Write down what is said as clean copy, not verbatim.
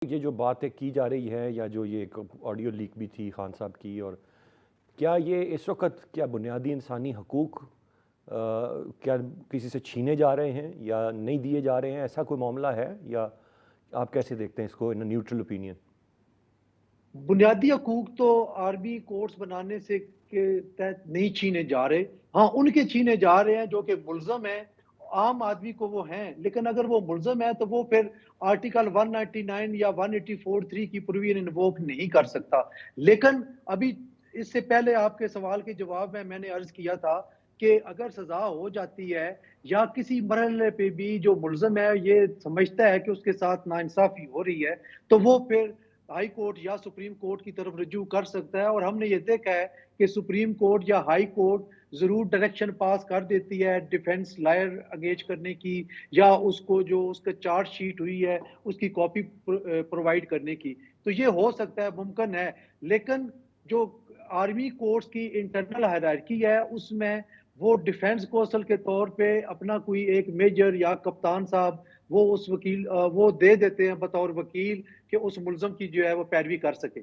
یہ جو باتیں کی جا رہی ہے یا جو یہ ایک آڈیو لیک بھی تھی خان صاحب کی، اور کیا یہ اس وقت کیا بنیادی انسانی حقوق کیا کسی سے چھینے جا رہے ہیں یا نہیں دیے جا رہے ہیں؟ ایسا کوئی معاملہ ہے یا آپ کیسے دیکھتے ہیں اس کو ان نیوٹرل اوپینین؟ بنیادی حقوق تو آرمی کورٹس بنانے سے کے تحت نہیں چھینے جا رہے. ہاں ان کے چھینے جا رہے ہیں جو کہ ملزم ہیں. عام آدمی کو وہ ہیں، لیکن اگر وہ ملزم ہے تو وہ پھر آرٹیکل 199 یا 184(3) کی پروویژن انووک نہیں کر سکتا. لیکن ابھی اس سے پہلے آپ کے سوال کے جواب میں نے عرض کیا تھا کہ اگر سزا ہو جاتی ہے یا کسی مرحلے پہ بھی جو ملزم ہے یہ سمجھتا ہے کہ اس کے ساتھ ناانصافی ہو رہی ہے تو وہ پھر ہائی کورٹ یا سپریم کورٹ کی طرف رجوع کر سکتا ہے. اور ہم نے یہ دیکھا ہے کہ سپریم کورٹ یا ہائی کورٹ ضرور ڈائریکشن پاس کر دیتی ہے ڈیفینس لائر انگیج کرنے کی، یا اس کو جو اس کا چارج شیٹ ہوئی ہے اس کی کاپی پرووائڈ کرنے کی. تو یہ ہو سکتا ہے، ممکن ہے. لیکن جو آرمی کورٹس کی انٹرنل ہائرارکی ہے اس میں وہ ڈیفینس کوسل کے طور پہ اپنا کوئی ایک میجر یا کپتان صاحب وہ اس وکیل وہ دے دیتے ہیں بطور وکیل کہ اس ملزم کی جو ہے وہ پیروی کر سکے.